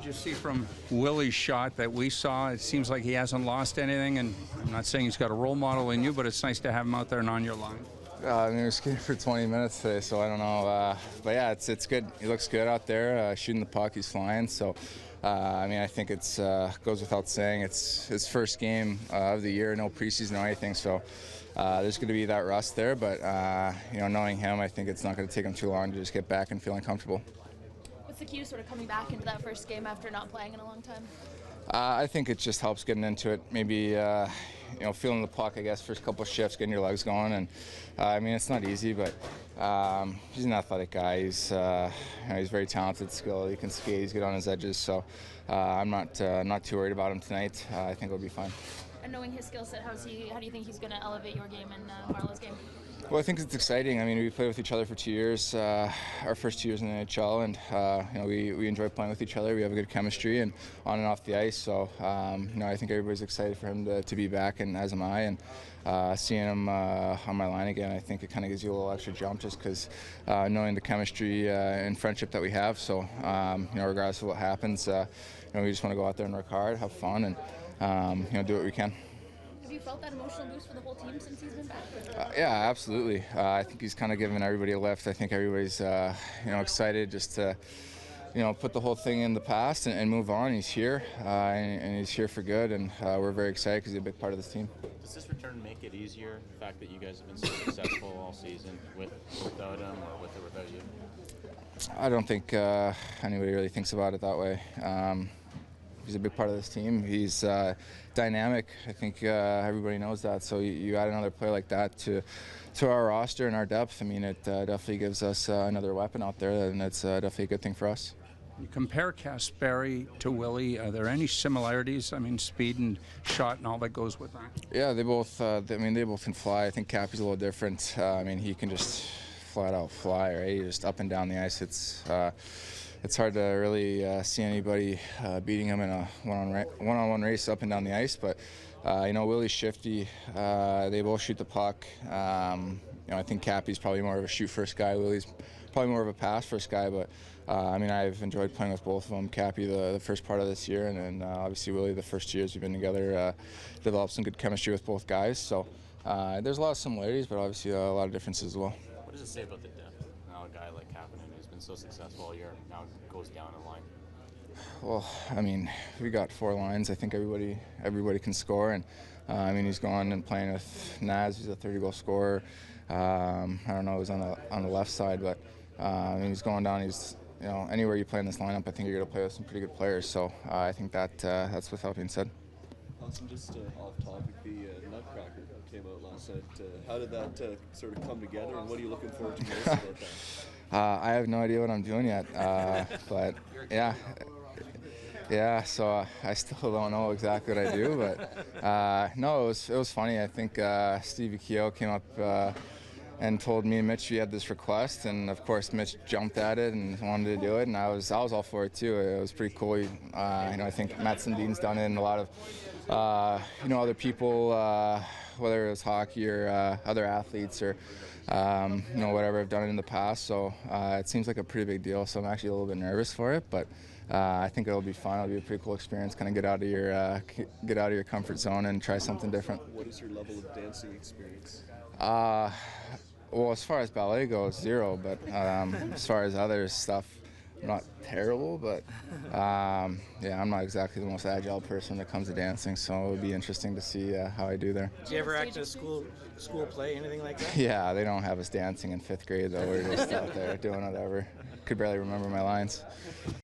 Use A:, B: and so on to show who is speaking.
A: Did you see from Willie's shot that we saw? It seems like he hasn't lost anything, and I'm not saying he's got a role model in you, but it's nice to have him out there and on your line.
B: I mean, we were skating for 20 minutes today, so I don't know. But yeah, it's good. He looks good out there, shooting the puck. He's flying. So, I mean, I think it's goes without saying. It's his first game of the year, no preseason or anything. So, there's going to be that rust there. But you know, knowing him, I think it's not going to take him too long to just get back and feeling comfortable.
C: What's the key, sort of coming back into that first game after not playing in a long time?
B: I think it just helps getting into it. Maybe you know, feeling the puck, I guess, first couple of shifts, getting your legs going. And I mean, it's not easy, but he's an athletic guy. He's you know, he's very talented, skilled. He can skate. He's good on his edges. So I'm not too worried about him tonight. I think it'll be fine.
C: And knowing his skill set, how do you think he's going to elevate your game and Marlowe's game?
B: Well, I think it's exciting. I mean, we played with each other for 2 years, our first 2 years in the NHL, and you know, we enjoy playing with each other. We have a good chemistry and on and off the ice. So you know, I think everybody's excited for him to be back, and as am I. And seeing him on my line again, I think it kind of gives you a little extra jump, just because knowing the chemistry and friendship that we have. So you know, regardless of what happens, you know, we just want to go out there and work hard, have fun, and you know, do what we can.
C: Have you felt that emotional boost for the whole team since he's been back?
B: Yeah, absolutely. I think he's kind of giving everybody a lift. I think everybody's you know, excited just to, you know, put the whole thing in the past and move on. He's here, and he's here for good, and we're very excited because he's a big part of this team.
D: Does this return make it easier, the fact that you guys have been so successful all season without him or with or without you?
B: I don't think anybody really thinks about it that way. He's a big part of this team. He's dynamic. I think everybody knows that. So you add another player like that to our roster and our depth. I mean, it definitely gives us another weapon out there, and it's definitely a good thing for us.
A: You compare Kasperi to Willie. Are there any similarities? I mean, speed and shot and all that goes with that.
B: Yeah, they both. I mean, they both can fly. I think Cappy's a little different. I mean, he can just flat out fly, right? Just up and down the ice. It's hard to really see anybody beating him in a one-on-one race up and down the ice. But you know, Willie's shifty. They both shoot the puck. You know, I think Cappy's probably more of a shoot-first guy. Willie's probably more of a pass-first guy. But I mean, I've enjoyed playing with both of them. Cappy the first part of this year, and then obviously Willie the first 2 years we've been together. Developed some good chemistry with both guys. So there's a lot of similarities, but obviously a lot of differences as well.
D: What does it say about the depth? Now a guy like Kapanen, who's been so successful all year, now goes down a line.
B: Well, I mean, we got 4 lines. I think everybody can score, and I mean, he's gone and playing with Naz, who's a 30-goal scorer. I don't know who's on the left side, but I mean, he's going down. He's, you know, anywhere you play in this lineup, I think you're going to play with some pretty good players. So I think that's without being said.
E: Auston, just off topic, the Nutcracker came out last night. How did that sort of come together, and what are you looking forward to most about that?
B: I have no idea what I'm doing yet, but yeah. So I still don't know exactly what I do, but no, it was funny. I think Stevie Keogh came up and told me and Mitch he had this request, and of course Mitch jumped at it and wanted to do it, and I was all for it too. It was pretty cool. You know, I think Matt Sundin's done it, and a lot of you know, other people, whether it was hockey or other athletes or you know, whatever, have done it in the past. So it seems like a pretty big deal. So I'm actually a little bit nervous for it, but I think it'll be fun. It'll be a pretty cool experience. Kind of get out of your comfort zone and try something different.
E: What is your level of dancing experience?
B: Well, as far as ballet goes, 0. But as far as other stuff, I'm not terrible. But yeah, I'm not exactly the most agile person when it comes to dancing. So it would be interesting to see how I do there.
F: Did you ever act at a school play, anything like that?
B: Yeah, they don't have us dancing in 5th grade though. We're just out there doing whatever. Could barely remember my lines.